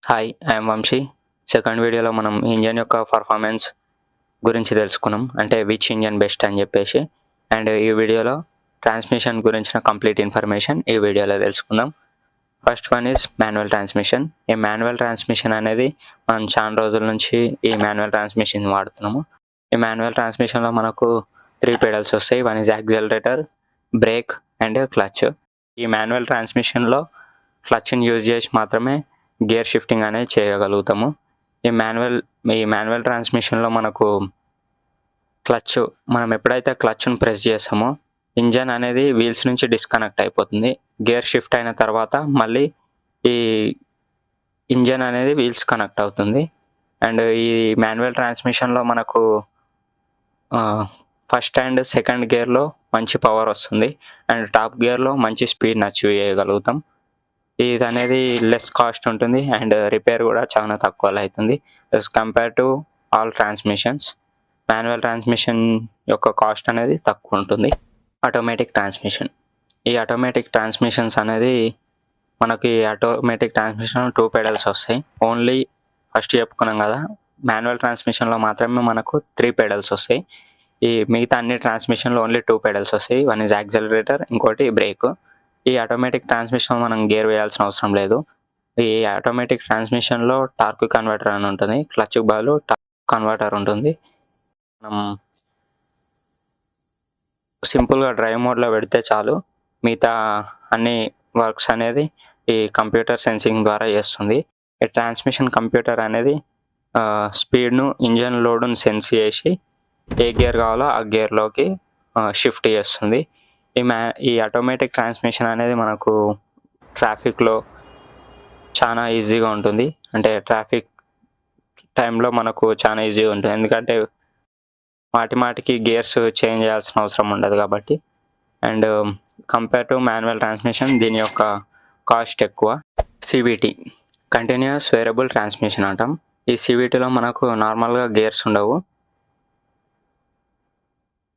Hi, I'm Vamsi. Second వీడియోలో మనం engine యొక్క పర్ఫార్మెన్స్ గురించి తెలుసుకున్నాం. అంటే విచ్ ఇంజన్ బెస్ట్ అని చెప్పేసి. అండ్ ఈ వీడియోలో ట్రాన్స్మిషన్ గురించిన కంప్లీట్ ఇన్ఫర్మేషన్ ఈ వీడియోలో తెలుసుకుందాం. First one is manual transmission. ఈ మాన్యువల్ ట్రాన్స్మిషన్ అనేది మనం చాలా రోజుల నుంచి ఈ మాన్యువల్ ట్రాన్స్మిషన్ వాడుతున్నాము. ఈ మాన్యువల్ ట్రాన్స్మిషన్లో మనకు 3 పెడల్స్ వస్తాయి. One is accelerator, break and clutch. ఈ మాన్యువల్ ట్రాన్స్మిషన్లో క్లచ్ని యూజ్ చేసి మాత్రమే గేర్ షిఫ్టింగ్ అనేది చేయగలుగుతాము. ఈ మాన్యువల్ ట్రాన్స్మిషన్లో మనకు మనం ఎప్పుడైతే క్లచ్ను ప్రెస్ చేస్తామో ఇంజన్ అనేది వీల్స్ నుంచి డిస్కనెక్ట్ అయిపోతుంది. గేర్ షిఫ్ట్ అయిన తర్వాత మళ్ళీ ఈ ఇంజన్ అనేది వీల్స్ కనెక్ట్ అవుతుంది. అండ్ ఈ మాన్యువల్ ట్రాన్స్మిషన్లో మనకు ఫస్ట్ అండ్ సెకండ్ గేర్లో మంచి పవర్ వస్తుంది. అండ్ టాప్ గేర్లో మంచి స్పీడ్ని అచీవ్ చేయగలుగుతాం. ఇది అనేది లెస్ కాస్ట్ ఉంటుంది అండ్ రిపేర్ కూడా చాలా తక్కువలో అవుతుంది as compare to all transmissions. Manual transmission యొక్క కాస్ట్ అనేది తక్కువ ఉంటుంది. Automatic transmission. ఈ ఆటోమేటిక్ ట్రాన్స్మిషన్స్ అనేది మనకి ఆటోమేటిక్ ట్రాన్స్మిషన్ 2 పెడల్స్ వస్తాయి. ఓన్లీ ఫస్ట్ చెప్పుకున్నాం కదా, మాన్యువల్ ట్రాన్స్మిషన్లో మాత్రమే మనకు 3 పెడల్స్ వస్తాయి. ఈ మిగతా అన్ని ట్రాన్స్మిషన్లో ఓన్లీ 2 పెడల్స్ వస్తాయి. వన్ ఈజ్ యాక్సిలరేటర్, ఇంకోటి బ్రేక్. ఈ ఆటోమేటిక్ ట్రాన్స్మిషన్ మనం గేర్ వేయాల్సిన అవసరం లేదు. ఈ ఆటోమేటిక్ ట్రాన్స్మిషన్లో టార్క్ కన్వర్టర్ అని ఉంటుంది. క్లచ్కి బదులు టార్క్ కన్వర్టర్ ఉంటుంది. మనం సింపుల్గా డ్రైవ్ మోడ్లో పెడితే చాలు, మిగతా అన్ని వర్క్స్ అనేది ఈ కంప్యూటర్ సెన్సింగ్ ద్వారా చేస్తుంది. ఈ ట్రాన్స్మిషన్ కంప్యూటర్ అనేది స్పీడ్ను, ఇంజన్ లోడ్ను సెన్స్ చేసి ఏ గేర్ కావాలో ఆ గేర్లోకి షిఫ్ట్ చేస్తుంది. ఈ ఆటోమేటిక్ ట్రాన్స్మిషన్ అనేది మనకు ట్రాఫిక్లో చాలా ఈజీగా ఉంటుంది. అంటే ట్రాఫిక్ టైంలో మనకు చాలా ఈజీగా ఉంటుంది, ఎందుకంటే మాటికి గేర్స్ చేంజ్ చేయాల్సిన అవసరం ఉండదు కాబట్టి. And compare to manual transmission దీని యొక్క కాస్ట్ ఎక్కువ. సివిటి, కంటిన్యూస్ వేరియబుల్ ట్రాన్స్మిషన్ అంటాం. ఈ సివిటీలో మనకు నార్మల్గా గేర్స్ ఉండవు.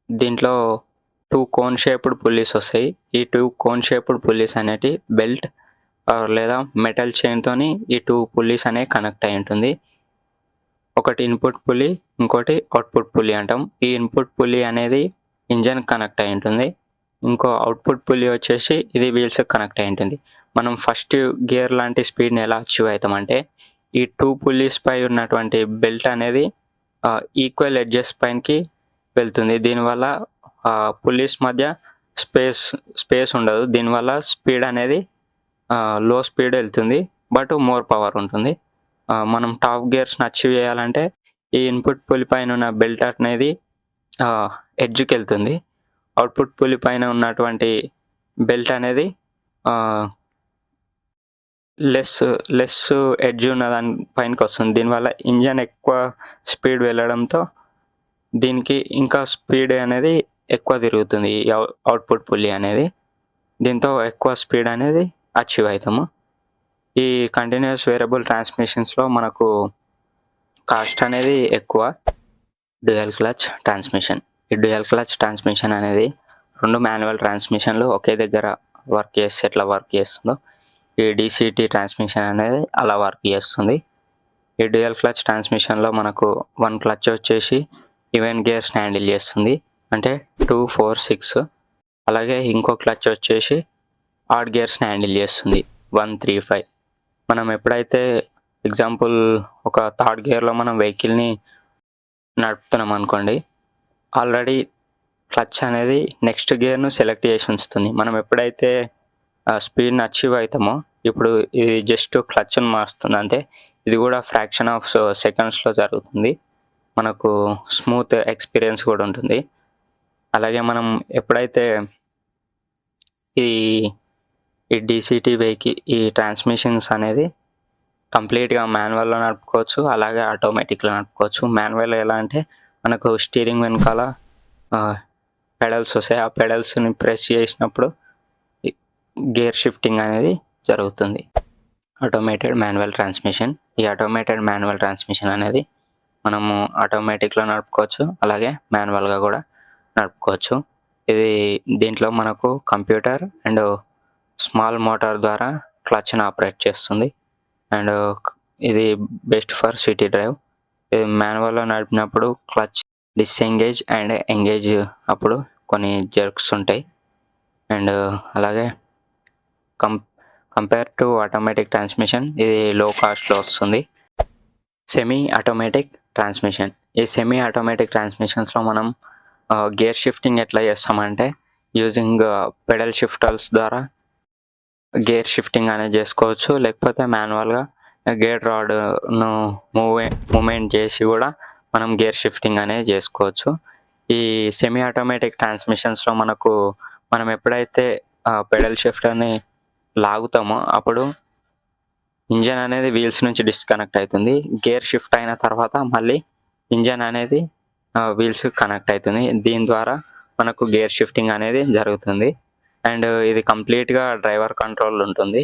దీంట్లో 2 కోన్ షేప్డ్ పుల్లీస్ వస్తాయి. ఈ 2 కోన్ షేప్డ్ పుల్లీస్ అనేటి బెల్ట్ లేదా మెటల్ చైన్తోని ఈ 2 పుల్లీస్ అనేవి కనెక్ట్ అయి ఉంటుంది. ఒకటి ఇన్పుట్ పుల్లీ, ఇంకోటి అవుట్పుట్ పుల్లీ అంటాం. ఈ ఇన్పుట్ పుల్లీ అనేది ఇంజన్ కనెక్ట్ అయి ఉంటుంది. ఇంకో అవుట్పుట్ పుల్లీ వచ్చేసి ఇది వీల్స్ కనెక్ట్ అయి ఉంటుంది. మనం ఫస్ట్ గేర్ లాంటి స్పీడ్ని ఎలా అచీవ్ అవుతామంటే ఈ 2 పుల్లీస్ పై ఉన్నటువంటి బెల్ట్ అనేది ఈక్వల్ ఎడ్జెస్ పైనకి వెళ్తుంది. దీనివల్ల పుల్లీస్ మధ్య స్పేస్ ఉండదు. దీనివల్ల స్పీడ్ అనేది లో స్పీడ్ వెళ్తుంది, బట్ మోర్ పవర్ ఉంటుంది. మనం టాప్ గేర్స్ని అచీవ్ చేయాలంటే ఈ ఇన్పుట్ పులి పైన ఉన్న బెల్ట్ అనేది ఎడ్జ్కి వెళ్తుంది. అవుట్పుట్ పులి పైన ఉన్నటువంటి బెల్ట్ అనేది లెస్ ఎడ్జ్ ఉన్న దాని పైనకి వస్తుంది. దీనివల్ల ఇంజన్ ఎక్కువ స్పీడ్ వెళ్ళడంతో దీనికి ఇంకా స్పీడ్ అనేది ఎక్కువ తిరుగుతుంది ఈ అవుట్పుట్ పుల్లీ అనేది. దీంతో ఎక్కువ స్పీడ్ అనేది అచీవ్ అవుతాము. ఈ కంటిన్యూస్ వేరియబుల్ ట్రాన్స్మిషన్స్లో మనకు కాస్ట్ అనేది ఎక్కువ. Dual clutch transmission. ఈ డ్యూయల్ క్లచ్ ట్రాన్స్మిషన్ అనేది 2 మాన్యువల్ ట్రాన్స్మిషన్లు ఒకే దగ్గర వర్క్ చేస్తే ఎట్లా వర్క్ చేస్తుందో ఈ డీసీటీ ట్రాన్స్మిషన్ అనేది అలా వర్క్ చేస్తుంది. ఈ డ్యూయల్ క్లచ్ ట్రాన్స్మిషన్లో మనకు 1 క్లచ్ వచ్చేసి ఈవెన్ గేర్స్ హ్యాండిల్ చేస్తుంది, అంటే 2, 4, 6. అలాగే ఇంకో క్లచ్ వచ్చేసి ఆడ్ గేర్స్ని హ్యాండిల్ చేస్తుంది, 1, 3, 5. మనం ఎప్పుడైతే ఎగ్జాంపుల్ ఒక థర్డ్ గేర్లో మనం వెహికల్ని నడుపుతున్నాం అనుకోండి, ఆల్రెడీ క్లచ్ అనేది నెక్స్ట్ గేర్ను సెలెక్ట్ చేసి ఉంచుతుంది. మనం ఎప్పుడైతే స్పీడ్ని అచీవ్ అవుతామో ఇప్పుడు ఇది జస్ట్ క్లచ్ను మారుస్తుంది, అంటే ఇది కూడా ఫ్రాక్షన్ ఆఫ్ సెకండ్స్లో జరుగుతుంది. మనకు స్మూత్ ఎక్స్పీరియన్స్ కూడా ఉంటుంది. అలాగే మనం ఎప్పుడైతే ఈ డీసీటీ వెహికల్ ఈ ట్రాన్స్మిషన్స్ అనేది కంప్లీట్గా మాన్యువల్లో నడుపుకోవచ్చు, అలాగే ఆటోమేటిక్లో నడుపుకోవచ్చు. మాన్యువల్ ఎలా అంటే మనకు స్టీరింగ్ వెనకాల పెడల్స్ వస్తాయి. ఆ పెడల్స్ని ప్రెస్ చేసినప్పుడు గేర్ షిఫ్టింగ్ అనేది జరుగుతుంది. Automated manual transmission. ఈ ఆటోమేటెడ్ మాన్యువల్ ట్రాన్స్మిషన్ అనేది మనము ఆటోమేటిక్లో నడుపుకోవచ్చు, అలాగే మాన్యువల్గా కూడా నడుపుకోవచ్చు. దీంట్లో మనకు కంప్యూటర్ అండ్ స్మాల్ మోటార్ ద్వారా క్లచ్ని ఆపరేట్ చేస్తుంది. అండ్ ఇది బెస్ట్ ఫర్ సిటీ డ్రైవ్. ఇది మాన్యువల్లో నడిపినప్పుడు క్లచ్ డిస్ఎంగేజ్ అండ్ ఎంగేజ్ అప్పుడు కొన్ని జర్క్స్ ఉంటాయి. అండ్ అలాగే కంపేర్ టు ఆటోమేటిక్ ట్రాన్స్మిషన్ ఇది లో కాస్ట్లో వస్తుంది. Semi automatic transmission. ఈ సెమీ ఆటోమేటిక్ ట్రాన్స్మిషన్స్లో మనం గేర్ షిఫ్టింగ్ ఎట్లా చేస్తామంటే యూజింగ్ పెడల్ షిఫ్టర్స్ ద్వారా గేర్ షిఫ్టింగ్ అనేది చేసుకోవచ్చు. లేకపోతే మాన్యువల్గా గేర్ రాడ్ను మూమెంట్ చేసి కూడా మనం గేర్ షిఫ్టింగ్ అనేది చేసుకోవచ్చు. ఈ సెమీ ఆటోమేటిక్ ట్రాన్స్మిషన్స్లో మనం ఎప్పుడైతే పెడల్ షిఫ్టర్ని లాగుతామో అప్పుడు ఇంజన్ అనేది వీల్స్ నుంచి డిస్కనెక్ట్ అవుతుంది. గేర్ షిఫ్ట్ అయిన తర్వాత మళ్ళీ ఇంజన్ అనేది వీల్స్ కనెక్ట్ అవుతుంది. దీని ద్వారా మనకు గేర్ షిఫ్టింగ్ అనేది జరుగుతుంది. అండ్ ఇది కంప్లీట్గా డ్రైవర్ కంట్రోల్ ఉంటుంది.